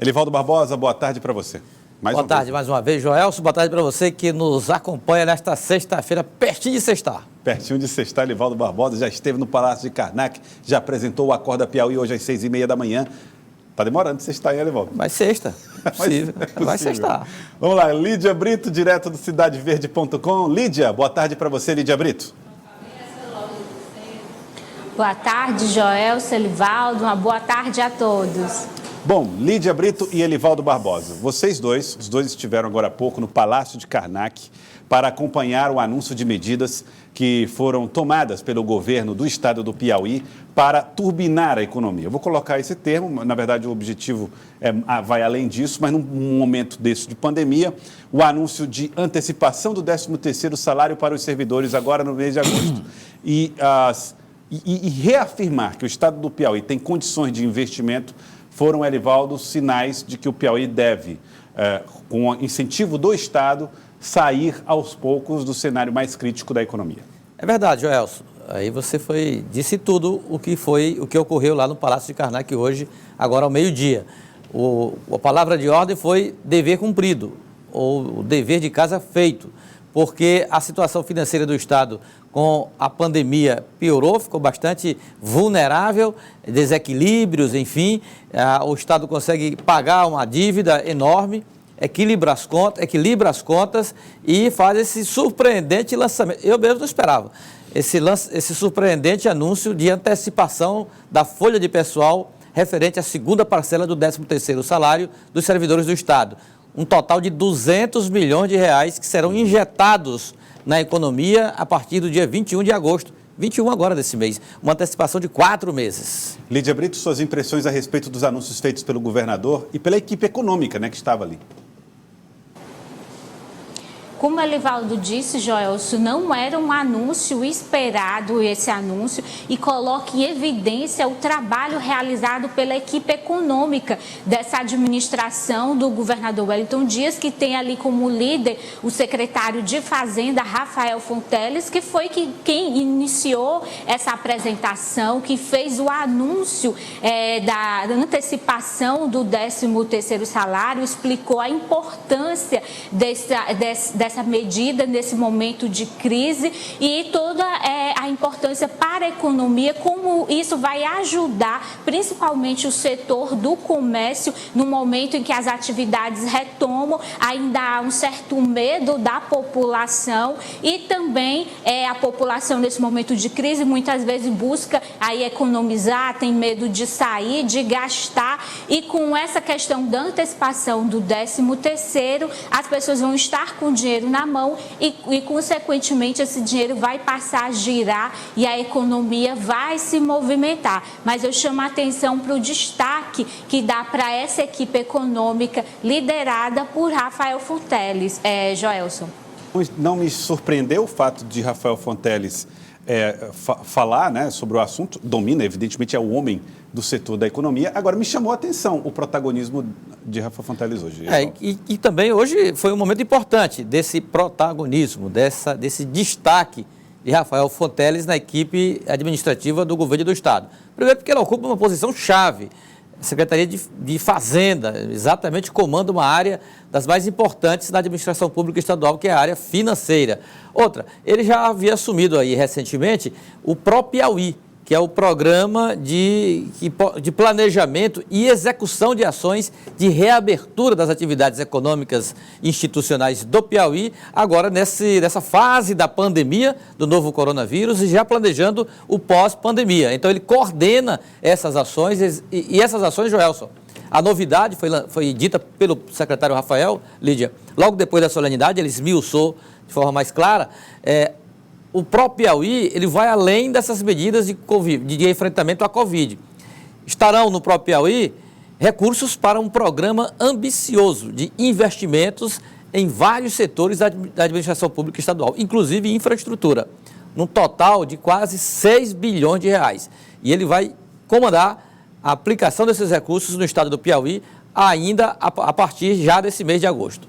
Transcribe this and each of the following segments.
Elivaldo Barbosa, boa tarde para você. Boa tarde mais uma vez, Joelson. Boa tarde para você que nos acompanha nesta sexta-feira, pertinho de sextar. Pertinho de sextar, Elivaldo Barbosa já esteve no Palácio de Karnak, já apresentou o Acorda Piauí hoje às 6h30 da manhã. Tá demorando de sextar, hein, Elivaldo? Vai sexta, possível. Vai sextar. Vamos lá, Lídia Brito, direto do CidadeVerde.com. Lídia, boa tarde para você, Lídia Brito. Boa tarde, Joelson, Elivaldo, uma boa tarde a todos. Bom, Lídia Brito e Elivaldo Barbosa, vocês dois, os dois estiveram agora há pouco no Palácio de Karnak para acompanhar o anúncio de medidas que foram tomadas pelo governo do estado do Piauí para turbinar a economia. Eu vou colocar esse termo, na verdade o objetivo vai além disso, mas num momento desse de pandemia, o anúncio de antecipação do 13º salário para os servidores agora no mês de agosto. E reafirmar que o estado do Piauí tem condições de investimento foram, Elivaldo, sinais de que o Piauí deve, com o incentivo do Estado, sair aos poucos do cenário mais crítico da economia. É verdade, Joelson. Aí você disse tudo o que ocorreu lá no Palácio de Karnak hoje, agora ao meio-dia. A palavra de ordem foi dever cumprido, ou o dever de casa feito, porque a situação financeira do Estado com a pandemia piorou, ficou bastante vulnerável, desequilíbrios, enfim. O Estado consegue pagar uma dívida enorme, equilibra as contas e faz esse surpreendente lançamento. Eu mesmo não esperava. Esse surpreendente anúncio de antecipação da folha de pessoal referente à segunda parcela do 13º salário dos servidores do Estado. Um total de 200 milhões de reais que serão injetados na economia a partir do dia 21 de agosto. 21 agora desse mês, uma antecipação de 4 meses. Lídia Brito, suas impressões a respeito dos anúncios feitos pelo governador e pela equipe econômica, que estava ali. Como o Elivaldo disse, Joelson, não era um anúncio esperado esse anúncio e coloca em evidência o trabalho realizado pela equipe econômica dessa administração do governador Wellington Dias, que tem ali como líder o secretário de Fazenda, Rafael Fonteles, que foi quem iniciou essa apresentação, que fez o anúncio da antecipação do 13º salário, explicou a importância dessa medida nesse momento de crise e toda a importância para a economia, como isso vai ajudar principalmente o setor do comércio no momento em que as atividades retomam. Ainda há um certo medo da população e também a população nesse momento de crise muitas vezes busca aí economizar, tem medo de sair, de gastar, e com essa questão da antecipação do 13º, as pessoas vão estar com dinheiro na mão e, consequentemente, esse dinheiro vai passar a girar e a economia vai se movimentar. Mas eu chamo a atenção para o destaque que dá para essa equipe econômica liderada por Rafael Fonteles. Joelson. Não me surpreendeu o fato de Rafael Fonteles falar sobre o assunto, domina, evidentemente, é o homem do setor da economia. Agora, me chamou a atenção o protagonismo de Rafael Fonteles hoje. E também hoje foi um momento importante desse protagonismo, desse destaque de Rafael Fonteles na equipe administrativa do governo do Estado. Primeiro porque ele ocupa uma posição chave. A Secretaria de Fazenda, exatamente, comanda uma área das mais importantes da administração pública estadual, que é a área financeira. Outra, ele já havia assumido aí recentemente o Piauí, que é o programa de planejamento e execução de ações de reabertura das atividades econômicas institucionais do Piauí, agora nessa fase da pandemia do novo coronavírus e já planejando o pós-pandemia. Então ele coordena essas ações e essas ações, Joelson, a novidade foi dita pelo secretário Rafael, Lídia, logo depois da solenidade, ele esmiuçou de forma mais clara, o próprio Piauí, ele vai além dessas medidas de enfrentamento à Covid. Estarão no próprio Piauí recursos para um programa ambicioso de investimentos em vários setores da administração pública estadual, inclusive infraestrutura, num total de quase 6 bilhões de reais. E ele vai comandar a aplicação desses recursos no estado do Piauí ainda a partir já desse mês de agosto.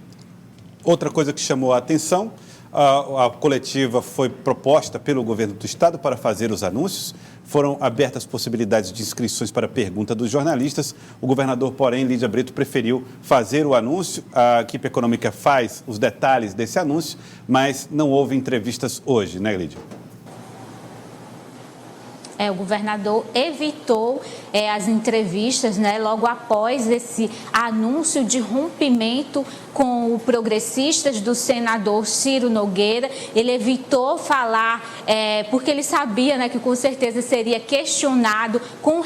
Outra coisa que chamou a atenção, A coletiva foi proposta pelo governo do estado para fazer os anúncios. Foram abertas possibilidades de inscrições para pergunta dos jornalistas. O governador, porém, Lídia Brito, preferiu fazer o anúncio. A equipe econômica faz os detalhes desse anúncio, mas não houve entrevistas hoje, né, Lídia? O governador evitou as entrevistas, né, logo após esse anúncio de rompimento com o Progressistas do senador Ciro Nogueira. Ele evitou falar, porque ele sabia, né, que com certeza seria questionado com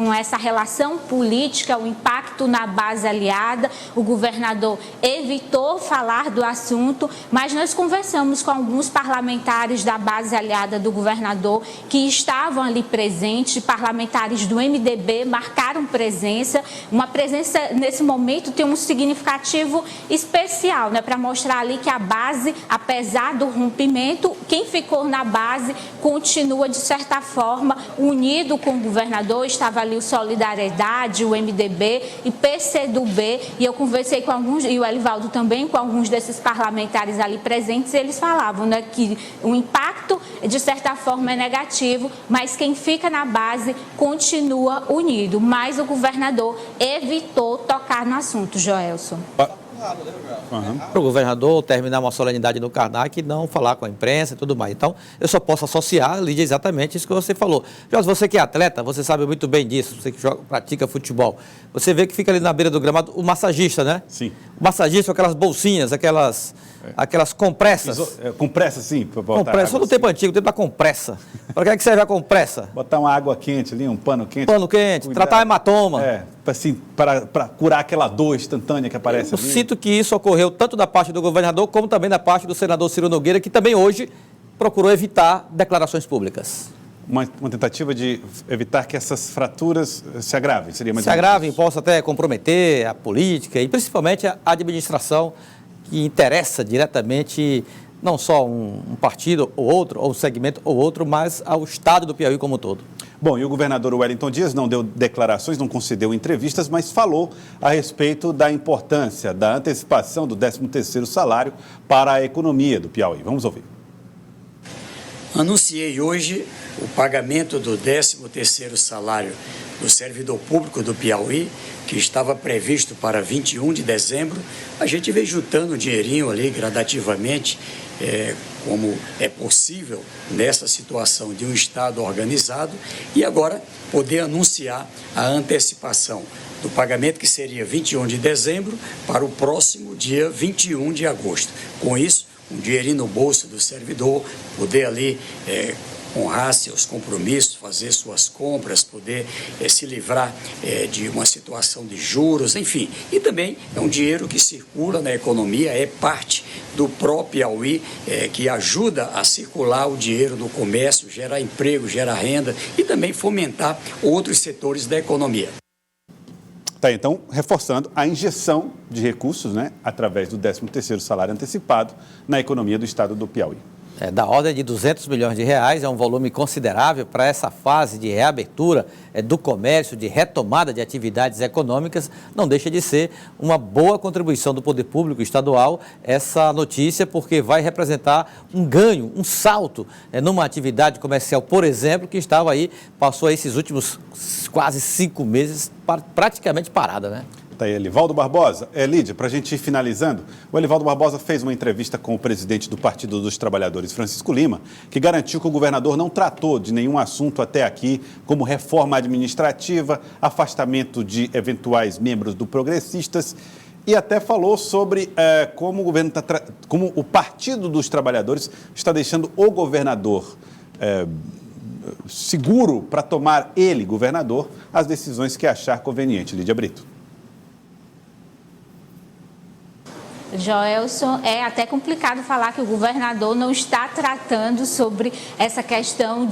essa relação política, o impacto na base aliada. O governador evitou falar do assunto, mas nós conversamos com alguns parlamentares da base aliada do governador que estavam ali presentes, parlamentares do MDB marcaram presença. Uma presença, nesse momento, tem um significativo especial, né, para mostrar ali que a base, apesar do rompimento, quem ficou na base continua, de certa forma, unido com o governador. Estava ali o Solidariedade, o MDB e PCdoB, e eu conversei com alguns, e o Elivaldo também, com alguns desses parlamentares ali presentes, e eles falavam, né, que o impacto, de certa forma, é negativo, mas quem fica na base continua unido. Mas o governador evitou tocar no assunto, Joelson. Para o governador terminar uma solenidade no Karnak e não falar com a imprensa e tudo mais. Então, eu só posso associar, Lídia, exatamente isso que você falou. Jorge, você que é atleta, você sabe muito bem disso, você que pratica futebol. Você vê que fica ali na beira do gramado o massagista, né? Sim. O massagista com aquelas bolsinhas, aquelas compressas. Compressa, sim. Compressa, só no tempo antigo, o tempo da compressa. Para que serve a compressa? Botar uma água quente ali, um pano quente. Pano quente, tratar hematoma. Assim, para curar aquela dor instantânea que aparece ali. Eu sinto que isso ocorreu tanto da parte do governador, como também da parte do senador Ciro Nogueira, que também hoje procurou evitar declarações públicas. Uma tentativa de evitar que essas fraturas se agravem, seria mais se agravem, possa até comprometer a política e principalmente a administração, que interessa diretamente não só um partido ou outro, ou um segmento ou outro, mas ao estado do Piauí como um todo. Bom, e o governador Wellington Dias não deu declarações, não concedeu entrevistas, mas falou a respeito da importância da antecipação do 13º salário para a economia do Piauí. Vamos ouvir. Anunciei hoje o pagamento do 13º salário do servidor público do Piauí, que estava previsto para 21 de dezembro. A gente vem juntando dinheirinho ali gradativamente, como é possível nessa situação de um Estado organizado, e agora poder anunciar a antecipação do pagamento, que seria 21 de dezembro, para o próximo dia 21 de agosto. Com isso, um dinheirinho no bolso do servidor, poder ali honrar seus compromissos, fazer suas compras, poder se livrar de uma situação de juros, enfim. E também é um dinheiro que circula na economia, é parte do próprio Piauí, que ajuda a circular o dinheiro no comércio, gerar emprego, gerar renda e também fomentar outros setores da economia. Tá, então, reforçando a injeção de recursos, né, através do 13º salário antecipado na economia do estado do Piauí. Da ordem de 200 milhões de reais, é um volume considerável para essa fase de reabertura do comércio, de retomada de atividades econômicas. Não deixa de ser uma boa contribuição do poder público estadual essa notícia, porque vai representar um ganho, um salto numa atividade comercial, por exemplo, que estava aí, passou esses últimos quase 5 meses praticamente parada, né? Está aí Elivaldo Barbosa. Lídia, para a gente ir finalizando, o Elivaldo Barbosa fez uma entrevista com o presidente do Partido dos Trabalhadores, Francisco Lima, que garantiu que o governador não tratou de nenhum assunto até aqui, como reforma administrativa, afastamento de eventuais membros do Progressistas, e até falou sobre como o governo como o Partido dos Trabalhadores está deixando o governador seguro para tomar ele, governador, as decisões que achar conveniente. Lídia Brito. Joelson, é até complicado falar que o governador não está tratando sobre essa questão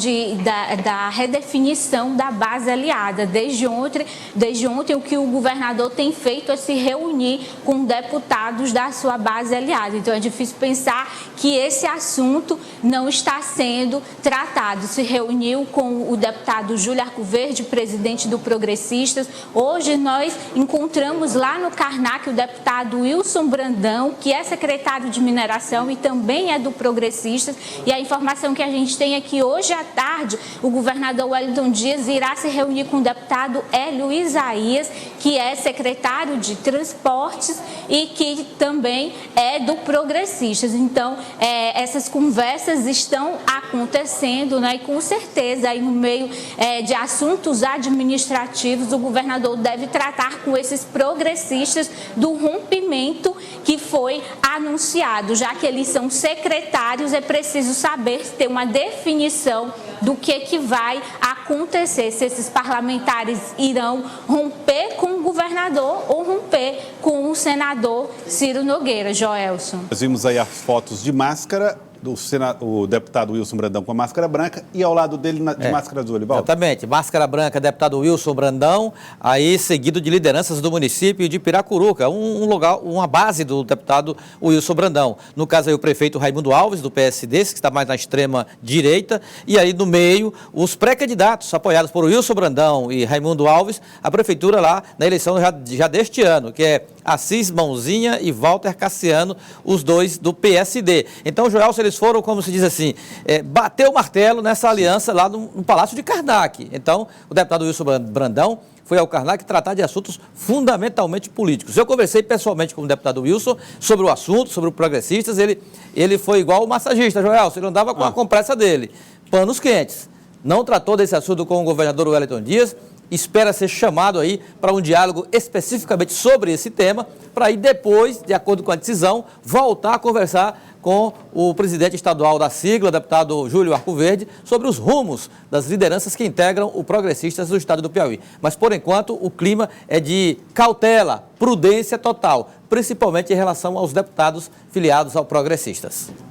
da redefinição da base aliada. Desde ontem, o que o governador tem feito é se reunir com deputados da sua base aliada. Então, é difícil pensar que esse assunto não está sendo tratado. Se reuniu com o deputado Júlio Arcoverde, presidente do Progressistas. Hoje, nós encontramos lá no Karnak o deputado Wilson Brandão, Brandão, que é secretário de mineração e também é do Progressistas, e a informação que a gente tem é que hoje à tarde o governador Wellington Dias irá se reunir com o deputado Hélio Isaías, que é secretário de Transportes e que também é do Progressistas. Então, essas conversas estão acontecendo, né? E com certeza, aí no meio de assuntos administrativos, o governador deve tratar com esses progressistas do rompimento que foi anunciado. Já que eles são secretários, é preciso saber ter uma definição do que vai acontecer, se esses parlamentares irão romper com o governador ou romper com o senador Ciro Nogueira. Joelson. Nós vimos aí as fotos de máscara o deputado Wilson Brandão com a máscara branca e ao lado dele de máscara azul, Elivaldo. Exatamente, máscara branca, deputado Wilson Brandão, aí seguido de lideranças do município de Piracuruca, um lugar, uma base do deputado Wilson Brandão. No caso aí o prefeito Raimundo Alves, do PSD, que está mais na extrema direita, e aí no meio os pré-candidatos apoiados por Wilson Brandão e Raimundo Alves, a prefeitura lá na eleição já deste ano, que é Assis Mãozinha e Walter Cassiano, os dois do PSD. Então, Joel, eles foram, como se diz assim, bater o martelo nessa aliança lá no Palácio de Karnak. Então, o deputado Wilson Brandão foi ao Karnak tratar de assuntos fundamentalmente políticos. Eu conversei pessoalmente com o deputado Wilson sobre o assunto, sobre os progressistas. Ele foi igual o massagista, Joel, ele andava com a compressa dele, panos quentes. Não tratou desse assunto com o governador Wellington Dias, espera ser chamado aí para um diálogo especificamente sobre esse tema, para aí depois, de acordo com a decisão, voltar a conversar com o presidente estadual da sigla, deputado Júlio Arcoverde, sobre os rumos das lideranças que integram o Progressistas do estado do Piauí. Mas, por enquanto, o clima é de cautela, prudência total, principalmente em relação aos deputados filiados ao Progressistas.